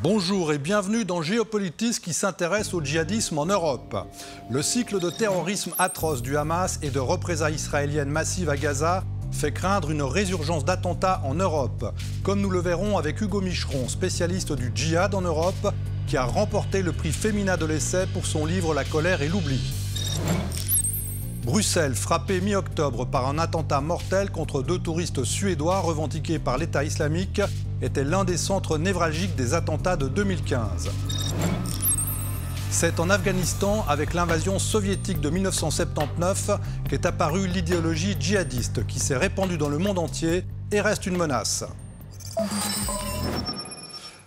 Bonjour et bienvenue dans Géopolitis qui s'intéresse au djihadisme en Europe. Le cycle de terrorisme atroce du Hamas et de représailles israéliennes massives à Gaza fait craindre une résurgence d'attentats en Europe, comme nous le verrons avec Hugo Micheron, spécialiste du djihad en Europe, qui a remporté le prix Femina de l'essai pour son livre La colère et l'oubli. Bruxelles, frappée mi-octobre par un attentat mortel contre 2 touristes suédois revendiqués par l'État islamique, était l'un des centres névralgiques des attentats de 2015. C'est en Afghanistan, avec l'invasion soviétique de 1979, qu'est apparue l'idéologie djihadiste qui s'est répandue dans le monde entier et reste une menace.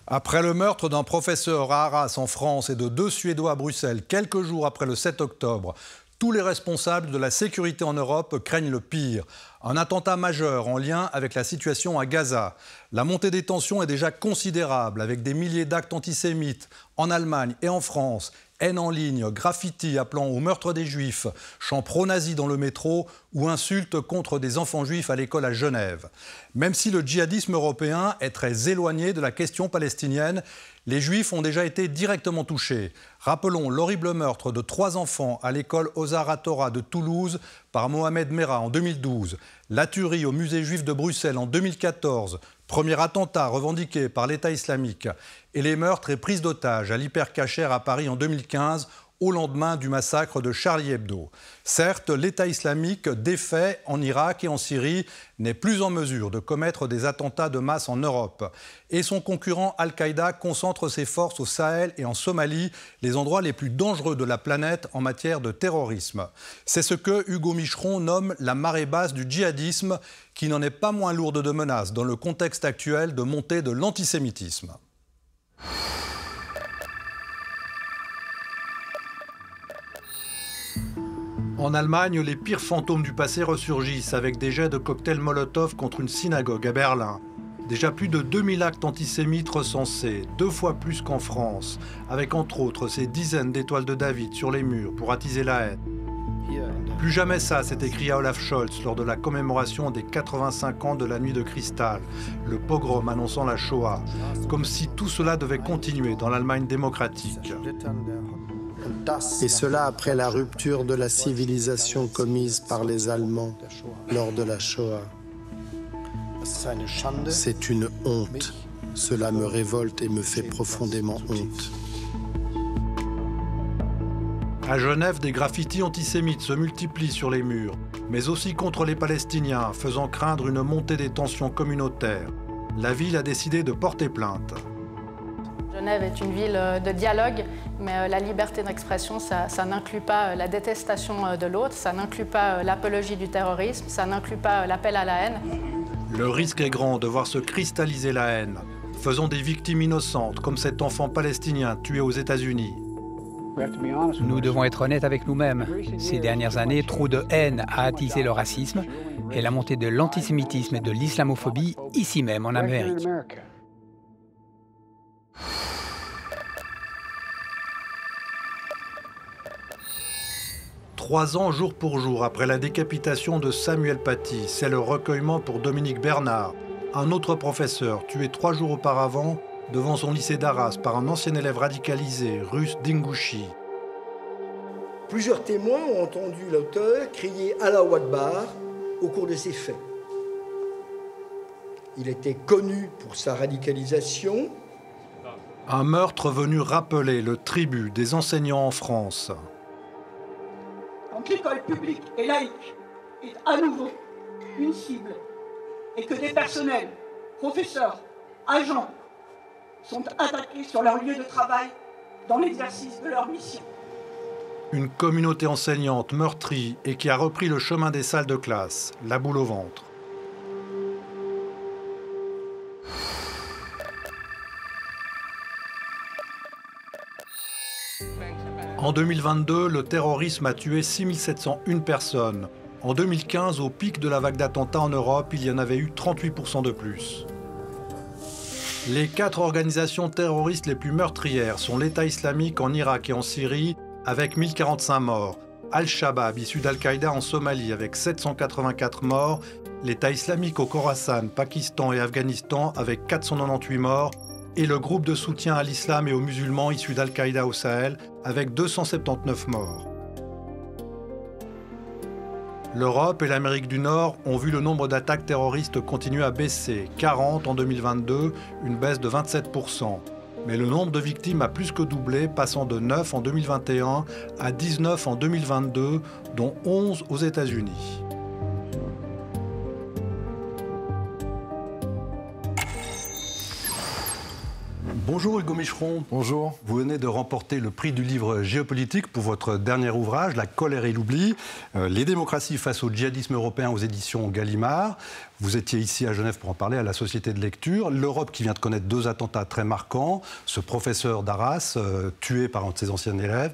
Après le meurtre d'un professeur à Arras en France et de 2 Suédois à Bruxelles, quelques jours après le 7 octobre, tous les responsables de la sécurité en Europe craignent le pire. Un attentat majeur en lien avec la situation à Gaza. La montée des tensions est déjà considérable, avec des milliers d'actes antisémites en Allemagne et en France. Haine en ligne, graffitis appelant au meurtre des Juifs, chants pro-nazis dans le métro ou insultes contre des enfants juifs à l'école à Genève. Même si le djihadisme européen est très éloigné de la question palestinienne, les Juifs ont déjà été directement touchés. Rappelons l'horrible meurtre de 3 enfants à l'école Ozar HaTorah de Toulouse par Mohamed Merah en 2012, la tuerie au musée juif de Bruxelles en 2014, premier attentat revendiqué par l'État islamique, et les meurtres et prises d'otages à l'Hypercacher à Paris en 2015, au lendemain du massacre de Charlie Hebdo. Certes, l'État islamique, défait en Irak et en Syrie, n'est plus en mesure de commettre des attentats de masse en Europe. Et son concurrent Al-Qaïda concentre ses forces au Sahel et en Somalie, les endroits les plus dangereux de la planète en matière de terrorisme. C'est ce que Hugo Micheron nomme la marée basse du djihadisme, qui n'en est pas moins lourde de menaces dans le contexte actuel de montée de l'antisémitisme. En Allemagne, les pires fantômes du passé ressurgissent avec des jets de cocktails Molotov contre une synagogue à Berlin. Déjà plus de 2000 actes antisémites recensés, 2 fois plus qu'en France, avec entre autres ces dizaines d'étoiles de David sur les murs pour attiser la haine. Plus jamais ça, s'est écrit à Olaf Scholz lors de la commémoration des 85 ans de la Nuit de Cristal, le pogrom annonçant la Shoah, comme si tout cela devait continuer dans l'Allemagne démocratique. Et cela après la rupture de la civilisation commise par les Allemands lors de la Shoah. C'est une honte. Cela me révolte et me fait profondément honte. À Genève, des graffitis antisémites se multiplient sur les murs, mais aussi contre les Palestiniens, faisant craindre une montée des tensions communautaires. La ville a décidé de porter plainte. Genève est une ville de dialogue, mais la liberté d'expression, ça n'inclut pas la détestation de l'autre, ça n'inclut pas l'apologie du terrorisme, ça n'inclut pas l'appel à la haine. Le risque est grand de voir se cristalliser la haine, faisant des victimes innocentes, comme cet enfant palestinien tué aux États-Unis. Nous devons être honnêtes avec nous-mêmes. Ces dernières années, trop de haine a attisé le racisme et la montée de l'antisémitisme et de l'islamophobie ici même en Amérique. Trois ans jour pour jour après la décapitation de Samuel Paty, c'est le recueillement pour Dominique Bernard, un autre professeur tué 3 jours auparavant devant son lycée d'Arras par un ancien élève radicalisé, Russ Dingouchi. Plusieurs témoins ont entendu l'auteur crier Allahu Akbar au cours de ces faits. Il était connu pour sa radicalisation. Un meurtre venu rappeler le tribut des enseignants en France. Quand l'école publique et laïque est à nouveau une cible et que des personnels, professeurs, agents sont attaqués sur leur lieu de travail dans l'exercice de leur mission. Une communauté enseignante meurtrie et qui a repris le chemin des salles de classe, la boule au ventre. En 2022, le terrorisme a tué 6701 personnes. En 2015, au pic de la vague d'attentats en Europe, il y en avait eu 38% de plus. Les 4 organisations terroristes les plus meurtrières sont l'État islamique en Irak et en Syrie, avec 1045 morts, Al-Shabaab, issu d'Al-Qaïda en Somalie, avec 784 morts, l'État islamique au Khorasan, Pakistan et Afghanistan, avec 498 morts, et le groupe de soutien à l'islam et aux musulmans issus d'Al-Qaïda au Sahel, avec 279 morts. L'Europe et l'Amérique du Nord ont vu le nombre d'attaques terroristes continuer à baisser. 40 en 2022, une baisse de 27%. Mais le nombre de victimes a plus que doublé, passant de 9 en 2021 à 19 en 2022, dont 11 aux États-Unis. Bonjour Hugo Micheron. Bonjour. Vous venez de remporter le prix du livre géopolitique pour votre dernier ouvrage, La colère et l'oubli, les démocraties face au djihadisme européen aux éditions Gallimard. Vous étiez ici à Genève pour en parler à la Société de lecture. L'Europe qui vient de connaître 2 attentats très marquants, ce professeur d'Arras tué par un de ses anciens élèves,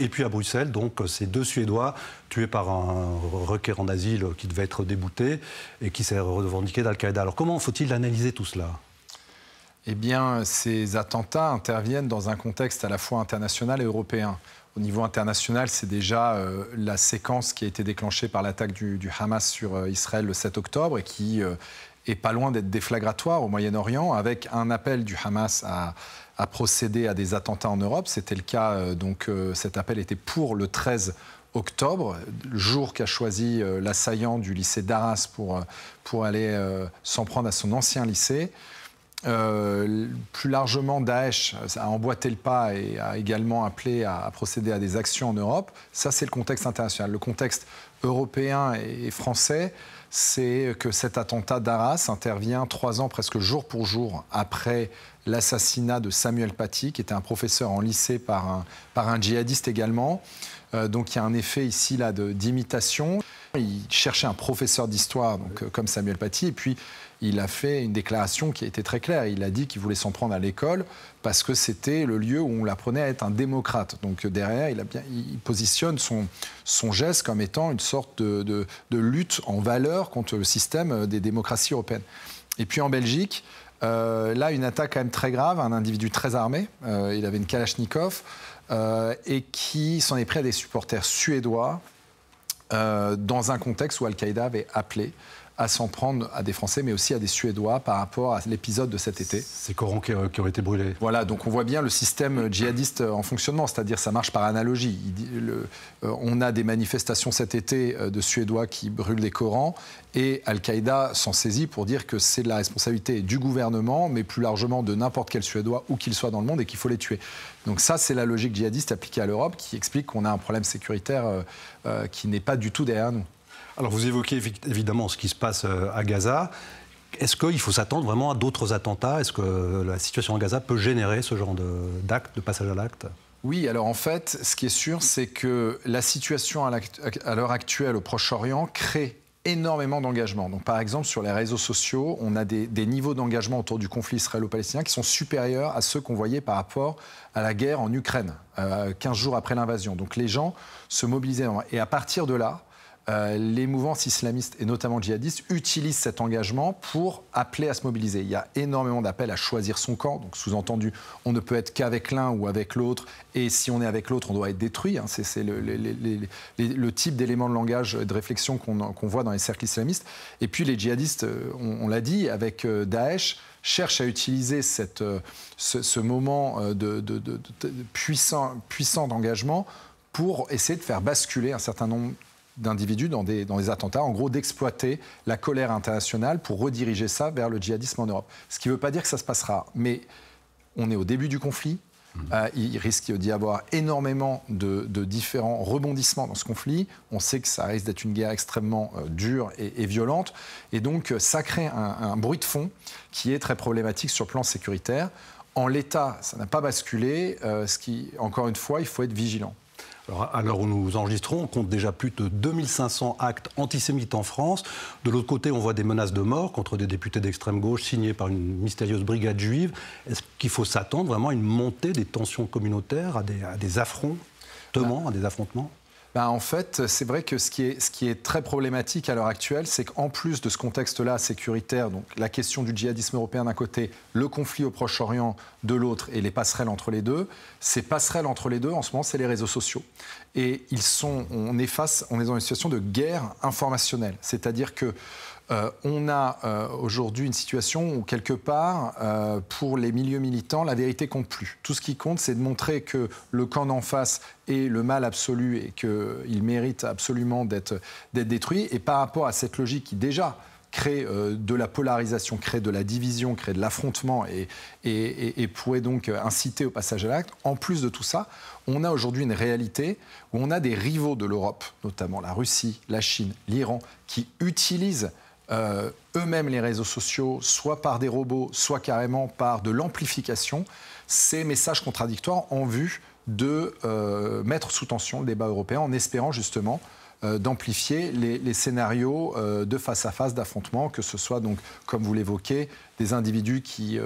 et puis à Bruxelles, donc ces 2 Suédois tués par un requérant d'asile qui devait être débouté et qui s'est revendiqué d'Al-Qaïda. Alors comment faut-il analyser tout cela ? Eh bien, ces attentats interviennent dans un contexte à la fois international et européen. Au niveau international, c'est déjà la séquence qui a été déclenchée par l'attaque du Hamas sur Israël le 7 octobre et qui est pas loin d'être déflagratoire au Moyen-Orient, avec un appel du Hamas à procéder à des attentats en Europe. C'était le cas, cet appel était pour le 13 octobre, le jour qu'a choisi l'assaillant du lycée d'Arras pour aller s'en prendre à son ancien lycée. Plus largement, Daesh a emboîté le pas et a également appelé à procéder à des actions en Europe. Ça, c'est le contexte international. Le contexte européen et français, c'est que cet attentat d'Arras intervient 3 ans presque jour pour jour après l'assassinat de Samuel Paty, qui était un professeur en lycée par un djihadiste également. Donc il y a un effet ici là d'imitation. Il cherchait un professeur d'histoire, comme Samuel Paty, et puis il a fait une déclaration qui a été très claire. Il a dit qu'il voulait s'en prendre à l'école parce que c'était le lieu où on l'apprenait à être un démocrate. Donc derrière, il positionne son geste comme étant une sorte de lutte en valeur contre le système des démocraties européennes. Et puis en Belgique, là, une attaque quand même très grave, un individu très armé, il avait une Kalachnikov, et qui s'en est pris à des supporters suédois dans un contexte où Al-Qaïda avait appelé à s'en prendre à des Français, mais aussi à des Suédois par rapport à l'épisode de cet été. Ces Corans qui ont été brûlés. Voilà, donc on voit bien le système djihadiste en fonctionnement, c'est-à-dire ça marche par analogie. On a des manifestations cet été de Suédois qui brûlent des Corans, et Al-Qaïda s'en saisit pour dire que c'est de la responsabilité du gouvernement, mais plus largement de n'importe quel Suédois, où qu'il soit dans le monde, et qu'il faut les tuer. Donc ça, c'est la logique djihadiste appliquée à l'Europe, qui explique qu'on a un problème sécuritaire qui n'est pas du tout derrière nous. Alors vous évoquez évidemment ce qui se passe à Gaza. Est-ce qu'il faut s'attendre vraiment à d'autres attentats? Est-ce que la situation à Gaza peut générer ce genre d'acte, de passage à l'acte? Oui, alors en fait, ce qui est sûr, c'est que la situation à l'heure actuelle au Proche-Orient crée énormément d'engagement. Donc par exemple, sur les réseaux sociaux, on a des niveaux d'engagement autour du conflit israélo-palestinien qui sont supérieurs à ceux qu'on voyait par rapport à la guerre en Ukraine, 15 jours après l'invasion. Donc les gens se mobilisaient. Et à partir de là, les mouvances islamistes et notamment djihadistes utilisent cet engagement pour appeler à se mobiliser. Il y a énormément d'appels à choisir son camp, donc sous-entendu, on ne peut être qu'avec l'un ou avec l'autre, et si on est avec l'autre, on doit être détruit. C'est le type d'élément de langage, de réflexion qu'on voit dans les cercles islamistes. Et puis les djihadistes, on l'a dit, avec Daesh, cherchent à utiliser ce moment de puissant d'engagement pour essayer de faire basculer un certain nombre d'individus dans des attentats, en gros d'exploiter la colère internationale pour rediriger ça vers le djihadisme en Europe. Ce qui ne veut pas dire que ça se passera, mais on est au début du conflit, il risque d'y avoir énormément de différents rebondissements dans ce conflit, on sait que ça risque d'être une guerre extrêmement dure et violente, et donc ça crée un bruit de fond qui est très problématique sur le plan sécuritaire. En l'état, ça n'a pas basculé, encore une fois, il faut être vigilant. Alors, à l'heure où nous enregistrons, on compte déjà plus de 2500 actes antisémites en France. De l'autre côté, on voit des menaces de mort contre des députés d'extrême gauche signées par une mystérieuse brigade juive. Est-ce qu'il faut s'attendre vraiment à une montée des tensions communautaires, à des affrontements, à des affrontements ? En fait, c'est vrai que ce qui est très problématique à l'heure actuelle, c'est qu'en plus de ce contexte-là sécuritaire, donc la question du djihadisme européen d'un côté, le conflit au Proche-Orient de l'autre et les passerelles entre les deux, ces passerelles entre les deux, en ce moment, c'est les réseaux sociaux. Et on est dans une situation de guerre informationnelle. C'est-à-dire que on a aujourd'hui une situation où, quelque part, pour les milieux militants, la vérité compte plus. Tout ce qui compte, c'est de montrer que le camp d'en face est le mal absolu et qu'il mérite absolument d'être détruit. Et par rapport à cette logique qui, déjà, crée de la polarisation, crée de la division, crée de l'affrontement et pourrait donc inciter au passage à l'acte. En plus de tout ça, on a aujourd'hui une réalité où on a des rivaux de l'Europe, notamment la Russie, la Chine, l'Iran, qui utilisent eux-mêmes les réseaux sociaux, soit par des robots, soit carrément par de l'amplification, ces messages contradictoires en vue de mettre sous tension le débat européen en espérant justement d'amplifier les scénarios de face-à-face, d'affrontement, que ce soit donc, comme vous l'évoquez, des individus qui,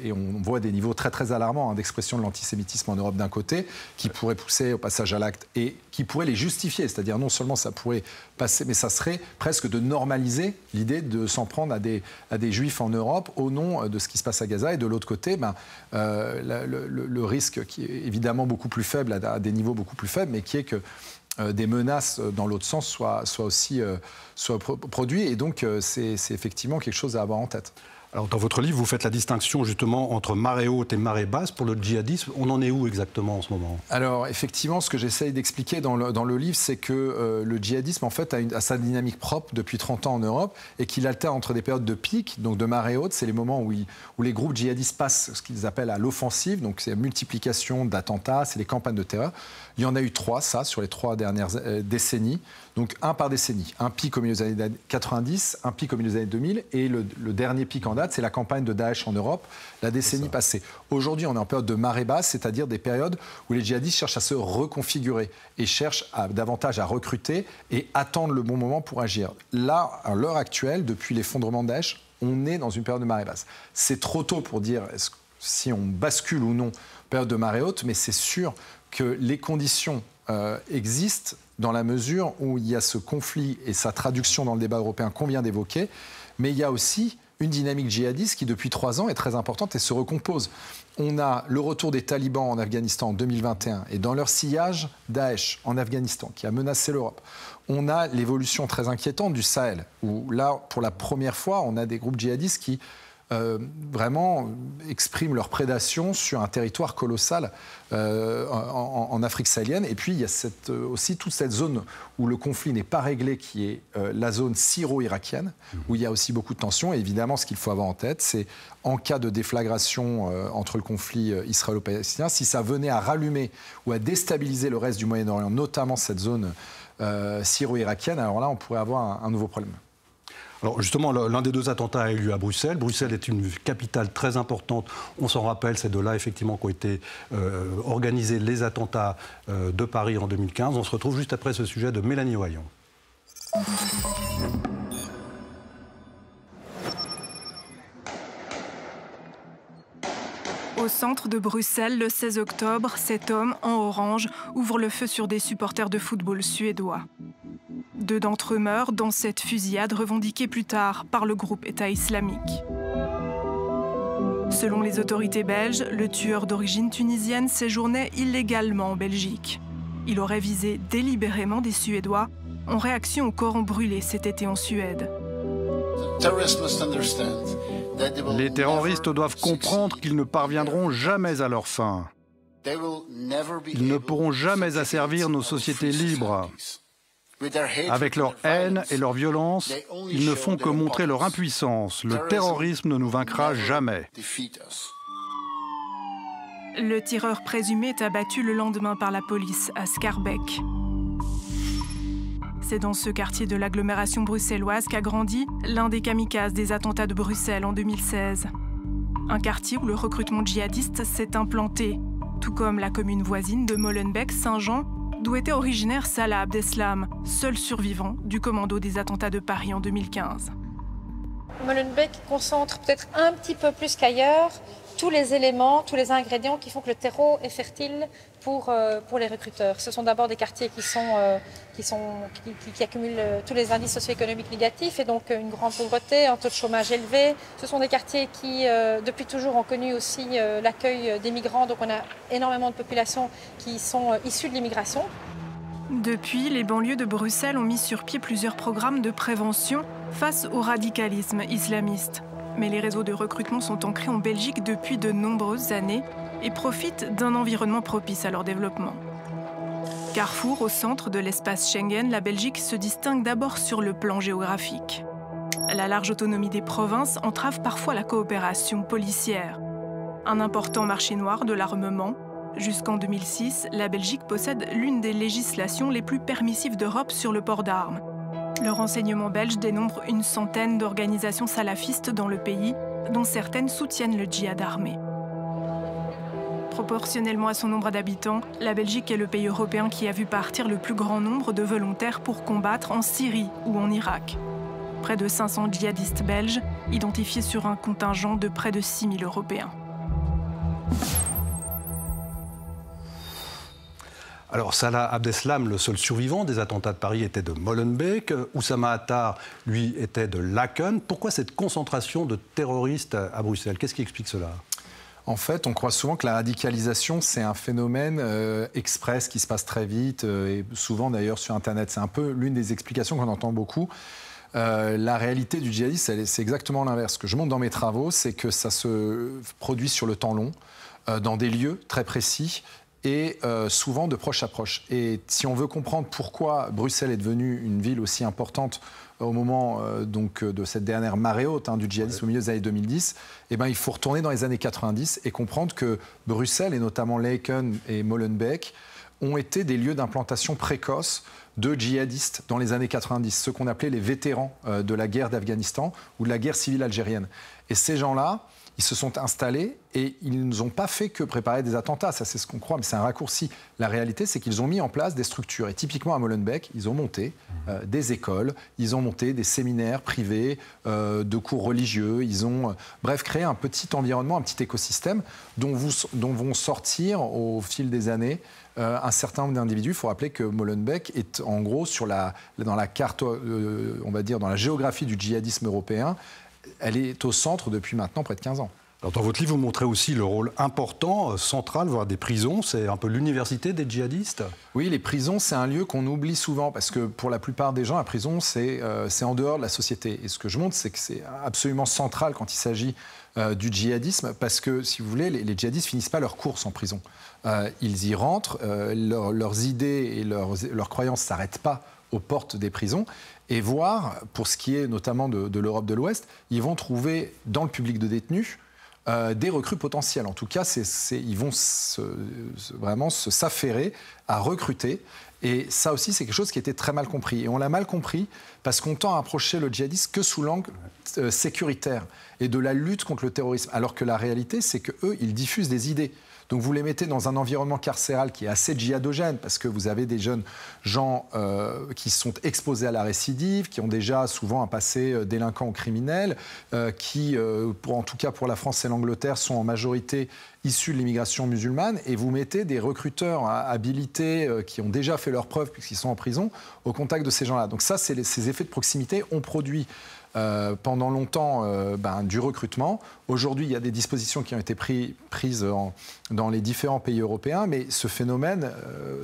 et on voit des niveaux très très alarmants d'expression de l'antisémitisme en Europe d'un côté, qui pourraient pousser au passage à l'acte et qui pourraient les justifier, c'est-à-dire non seulement ça pourrait passer, mais ça serait presque de normaliser l'idée de s'en prendre à des juifs en Europe au nom de ce qui se passe à Gaza, et de l'autre côté, le risque qui est évidemment beaucoup plus faible, à des niveaux beaucoup plus faibles, mais qui est que des menaces dans l'autre sens soient aussi produits. Et donc, c'est effectivement quelque chose à avoir en tête. Alors, dans votre livre, vous faites la distinction justement entre marée haute et marée basse pour le djihadisme. On en est où exactement en ce moment? Alors, effectivement, ce que j'essaye d'expliquer dans le livre, c'est que le djihadisme, en fait, a sa dynamique propre depuis 30 ans en Europe et qu'il alterne entre des périodes de pic, donc de marée haute, c'est les moments où les groupes djihadistes passent ce qu'ils appellent à l'offensive, donc c'est la multiplication d'attentats, c'est les campagnes de terreur. Il y en a eu 3, sur les 3 dernières décennies. Donc, un par décennie. Un pic au milieu des années 90, un pic au milieu des années 2000, et le dernier pic en date, c'est la campagne de Daesh en Europe, la décennie passée. Aujourd'hui, on est en période de marée basse, c'est-à-dire des périodes où les djihadistes cherchent à se reconfigurer et cherchent davantage à recruter et attendre le bon moment pour agir. Là, à l'heure actuelle, depuis l'effondrement de Daesh, on est dans une période de marée basse. C'est trop tôt pour dire si on bascule ou non période de marée haute, mais c'est sûr que les conditions existent dans la mesure où il y a ce conflit et sa traduction dans le débat européen qu'on vient d'évoquer, mais il y a aussi une dynamique djihadiste qui, depuis 3 ans, est très importante et se recompose. On a le retour des talibans en Afghanistan en 2021 et dans leur sillage, Daesh en Afghanistan, qui a menacé l'Europe. On a l'évolution très inquiétante du Sahel, où là, pour la première fois, on a des groupes djihadistes qui vraiment expriment leur prédation sur un territoire colossal en Afrique sahélienne. Et puis, il y a aussi toute cette zone où le conflit n'est pas réglé, qui est la zone syro-irakienne, où il y a aussi beaucoup de tensions. Et évidemment, ce qu'il faut avoir en tête, c'est en cas de déflagration entre le conflit israélo-palestinien, si ça venait à rallumer ou à déstabiliser le reste du Moyen-Orient, notamment cette zone syro-irakienne, alors là, on pourrait avoir un nouveau problème. Alors justement, l'un des 2 attentats a eu lieu à Bruxelles. Bruxelles est une capitale très importante. On s'en rappelle, c'est de là effectivement qu'ont été organisés les attentats de Paris en 2015. On se retrouve juste après ce sujet de Mélanie Oyon. Au centre de Bruxelles, le 16 octobre, cet homme, en orange, ouvre le feu sur des supporters de football suédois. 2 d'entre eux meurent dans cette fusillade revendiquée plus tard par le groupe État islamique. Selon les autorités belges, le tueur d'origine tunisienne séjournait illégalement en Belgique. Il aurait visé délibérément des Suédois en réaction aux corons brûlés cet été en Suède. Les terroristes doivent comprendre qu'ils ne parviendront jamais à leur fin. Ils ne pourront jamais asservir nos sociétés libres. Avec leur haine et leur violence, ils ne font que montrer leur impuissance. Le terrorisme ne nous vaincra jamais. Le tireur présumé est abattu le lendemain par la police à Schaerbeek. C'est dans ce quartier de l'agglomération bruxelloise qu'a grandi l'un des kamikazes des attentats de Bruxelles en 2016. Un quartier où le recrutement djihadiste s'est implanté, tout comme la commune voisine de Molenbeek-Saint-Jean, d'où était originaire Salah Abdeslam, seul survivant du commando des attentats de Paris en 2015. Molenbeek concentre peut-être un petit peu plus qu'ailleurs tous les éléments, tous les ingrédients qui font que le terreau est fertile pour les recruteurs. Ce sont d'abord des quartiers qui accumulent tous les indices socio-économiques négatifs et donc une grande pauvreté, un taux de chômage élevé. Ce sont des quartiers qui, depuis toujours, ont connu aussi l'accueil des migrants. Donc on a énormément de populations qui sont issues de l'immigration. Depuis, les banlieues de Bruxelles ont mis sur pied plusieurs programmes de prévention face au radicalisme islamiste. Mais les réseaux de recrutement sont ancrés en Belgique depuis de nombreuses années et profitent d'un environnement propice à leur développement. Carrefour au centre de l'espace Schengen, la Belgique se distingue d'abord sur le plan géographique. La large autonomie des provinces entrave parfois la coopération policière. Un important marché noir de l'armement. Jusqu'en 2006, la Belgique possède l'une des législations les plus permissives d'Europe sur le port d'armes. Le renseignement belge dénombre une centaine d'organisations salafistes dans le pays, dont certaines soutiennent le djihad armé. Proportionnellement à son nombre d'habitants, la Belgique est le pays européen qui a vu partir le plus grand nombre de volontaires pour combattre en Syrie ou en Irak. Près de 500 djihadistes belges, identifiés sur un contingent de près de 6 000 Européens. Alors Salah Abdeslam, le seul survivant des attentats de Paris, était de Molenbeek. Oussama Attar, lui, était de Laken. Pourquoi cette concentration de terroristes à Bruxelles? Qu'est-ce qui explique cela? En fait, on croit souvent que la radicalisation, c'est un phénomène express qui se passe très vite, et souvent d'ailleurs sur Internet. C'est un peu l'une des explications qu'on entend beaucoup. La réalité du djihadisme, c'est exactement l'inverse. Ce que je montre dans mes travaux, c'est que ça se produit sur le temps long, dans des lieux très précis, et souvent de proche à proche. Et si on veut comprendre pourquoi Bruxelles est devenue une ville aussi importante au moment de cette dernière marée haute du djihadisme au milieu des années 2010, eh ben, il faut retourner dans les années 90 et comprendre que Bruxelles, et notamment Laeken et Molenbeek, ont été des lieux d'implantation précoce de djihadistes dans les années 90, ceux qu'on appelait les vétérans de la guerre d'Afghanistan ou de la guerre civile algérienne. Et ces gens-là, ils se sont installés et ils n'ont pas fait que préparer des attentats. Ça, c'est ce qu'on croit, mais c'est un raccourci. La réalité, c'est qu'ils ont mis en place des structures. Et typiquement à Molenbeek, ils ont monté des écoles, ils ont monté des séminaires privés, de cours religieux. Ils ont, bref, créé un petit environnement, un petit écosystème dont vont sortir au fil des années un certain nombre d'individus. Il faut rappeler que Molenbeek est en gros dans la carte, on va dire, dans la géographie du djihadisme européen. Elle est au centre depuis maintenant près de 15 ans. Alors, dans votre livre, vous montrez aussi le rôle important, central, voire des prisons. C'est un peu l'université des djihadistes. Oui, les prisons, c'est un lieu qu'on oublie souvent parce que pour la plupart des gens, la prison, c'est en dehors de la société. Et ce que je montre, c'est que c'est absolument central quand il s'agit du djihadisme parce que, si vous voulez, les djihadistes finissent pas leur course en prison. Ils y rentrent, leurs idées et leurs croyances ne s'arrêtent pas aux portes des prisons. Et voir, pour ce qui est notamment de l'Europe de l'Ouest, ils vont trouver dans le public de détenus des recrues potentielles. En tout cas, ils vont vraiment s'affairer à recruter. Et ça aussi, c'est quelque chose qui était très mal compris. Et on l'a mal compris parce qu'on tend à approcher le djihadisme que sous l'angle sécuritaire et de la lutte contre le terrorisme. Alors que la réalité, c'est qu'eux, ils diffusent des idées. Donc vous les mettez dans un environnement carcéral qui est assez djihadogène parce que vous avez des jeunes gens qui sont exposés à la récidive, qui ont déjà souvent un passé délinquant ou criminel, qui, en tout cas pour la France et l'Angleterre, sont en majorité issus de l'immigration musulmane, et vous mettez des recruteurs habilités qui ont déjà fait leurs preuves puisqu'ils sont en prison au contact de ces gens-là. Donc ça, ces effets de proximité ont produit pendant longtemps du recrutement. Aujourd'hui, il y a des dispositions qui ont été prises dans les différents pays européens, mais ce phénomène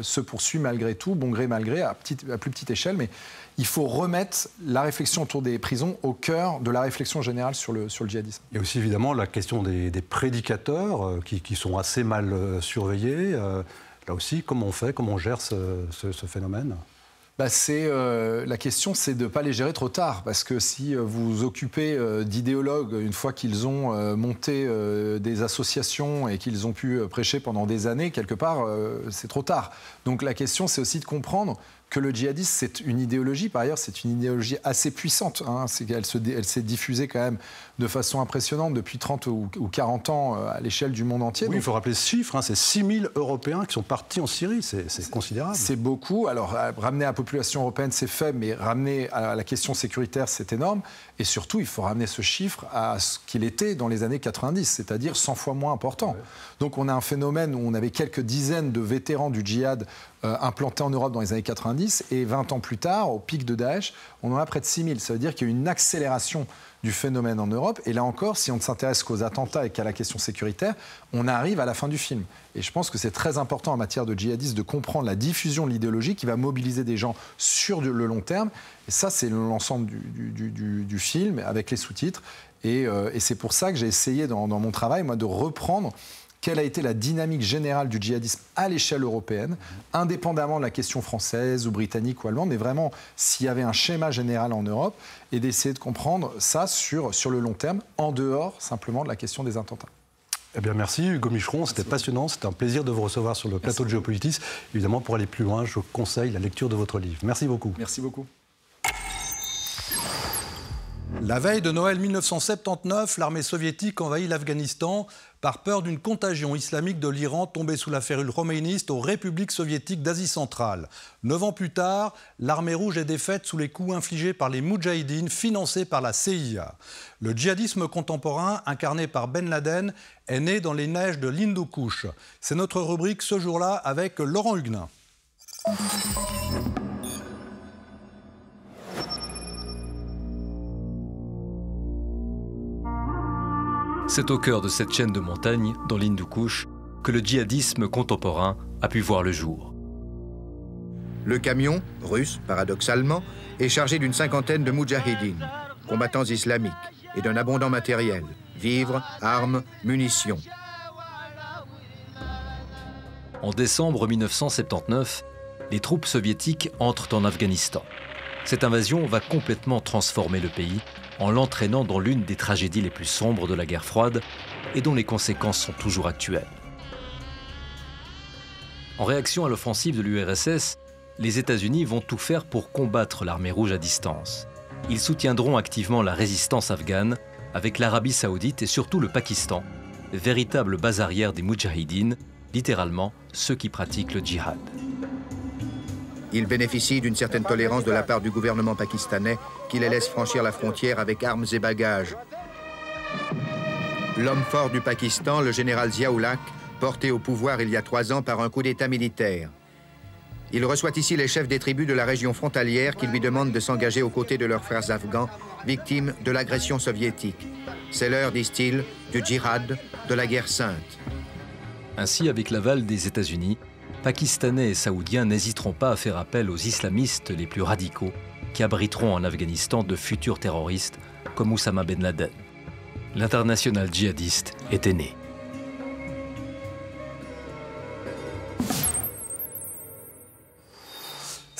se poursuit malgré tout, bon gré mal gré, à plus petite échelle. Mais il faut remettre la réflexion autour des prisons au cœur de la réflexion générale sur le djihadisme. Il y a aussi évidemment la question des prédicateurs qui sont assez mal surveillés. Là aussi, comment on gère ce phénomène ? La question, c'est de ne pas les gérer trop tard. Parce que si vous vous occupez d'idéologues, une fois qu'ils ont monté des associations et qu'ils ont pu prêcher pendant des années, quelque part, c'est trop tard. Donc la question, c'est aussi de comprendre que le djihadisme, c'est une idéologie. Par ailleurs, c'est une idéologie assez puissante. Elle s'est diffusée quand même de façon impressionnante depuis 30 ou 40 ans à l'échelle du monde entier. Oui, il faut rappeler ce chiffre, c'est 6 000 Européens qui sont partis en Syrie. C'est considérable. C'est beaucoup. Alors, ramener à la population européenne, c'est faible, mais ramener à la question sécuritaire, c'est énorme. Et surtout, il faut ramener ce chiffre à ce qu'il était dans les années 90, c'est-à-dire 100 fois moins important. Ouais. Donc, on a un phénomène où on avait quelques dizaines de vétérans du djihad implantés en Europe dans les années 90. 90 et 20 ans plus tard, au pic de Daesh, on en a près de 6 000. Ça veut dire qu'il y a eu une accélération du phénomène en Europe. Et là encore, si on ne s'intéresse qu'aux attentats et qu'à la question sécuritaire, on arrive à la fin du film. Et je pense que c'est très important en matière de djihadisme de comprendre la diffusion de l'idéologie qui va mobiliser des gens sur le long terme. Et ça, c'est l'ensemble du film avec les sous-titres. Et c'est pour ça que j'ai essayé dans mon travail, moi, de reprendre quelle a été la dynamique générale du djihadisme à l'échelle européenne, indépendamment de la question française ou britannique ou allemande, mais vraiment s'il y avait un schéma général en Europe, et d'essayer de comprendre ça sur le long terme, en dehors simplement de la question des attentats. Eh bien, merci Hugo Micheron, c'était passionnant, c'était un plaisir de vous recevoir sur le plateau de Géopolitis. Évidemment, pour aller plus loin, je conseille la lecture de votre livre. Merci beaucoup. Merci beaucoup. La veille de Noël 1979, l'armée soviétique envahit l'Afghanistan par peur d'une contagion islamique de l'Iran tombé sous la férule roméiniste aux républiques soviétiques d'Asie centrale. 9 ans plus tard, l'armée rouge est défaite sous les coups infligés par les Moudjahidines financés par la CIA. Le djihadisme contemporain, incarné par Ben Laden, est né dans les neiges de l'Hindoukouche. C'est notre rubrique ce jour-là avec Laurent Huguenin. C'est au cœur de cette chaîne de montagnes, dans l'Hindoukouche, que le djihadisme contemporain a pu voir le jour. Le camion, russe paradoxalement, est chargé d'une cinquantaine de moudjahidines, combattants islamiques, et d'un abondant matériel, vivres, armes, munitions. En décembre 1979, les troupes soviétiques entrent en Afghanistan. Cette invasion va complètement transformer le pays, en l'entraînant dans l'une des tragédies les plus sombres de la guerre froide et dont les conséquences sont toujours actuelles. En réaction à l'offensive de l'URSS, les États-Unis vont tout faire pour combattre l'armée rouge à distance. Ils soutiendront activement la résistance afghane avec l'Arabie saoudite et surtout le Pakistan, véritable base arrière des moudjahidines, littéralement ceux qui pratiquent le djihad. Ils bénéficient d'une certaine tolérance de la part du gouvernement pakistanais qui les laisse franchir la frontière avec armes et bagages. L'homme fort du Pakistan, le général Zia-ul-Haq, porté au pouvoir il y a 3 ans par un coup d'État militaire. Il reçoit ici les chefs des tribus de la région frontalière qui lui demandent de s'engager aux côtés de leurs frères afghans, victimes de l'agression soviétique. C'est l'heure, disent-ils, du djihad, de la guerre sainte. Ainsi, avec l'aval des États-Unis, Pakistanais et Saoudiens n'hésiteront pas à faire appel aux islamistes les plus radicaux qui abriteront en Afghanistan de futurs terroristes comme Oussama Ben Laden. L'international djihadiste était né.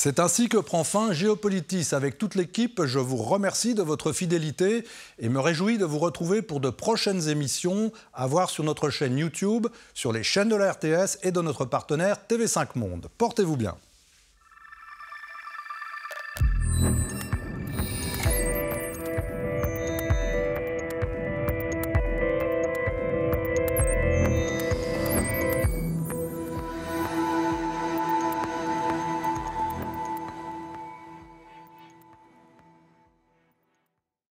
C'est ainsi que prend fin Géopolitis. Avec toute l'équipe, je vous remercie de votre fidélité et me réjouis de vous retrouver pour de prochaines émissions à voir sur notre chaîne YouTube, sur les chaînes de la RTS et de notre partenaire TV5 Monde. Portez-vous bien.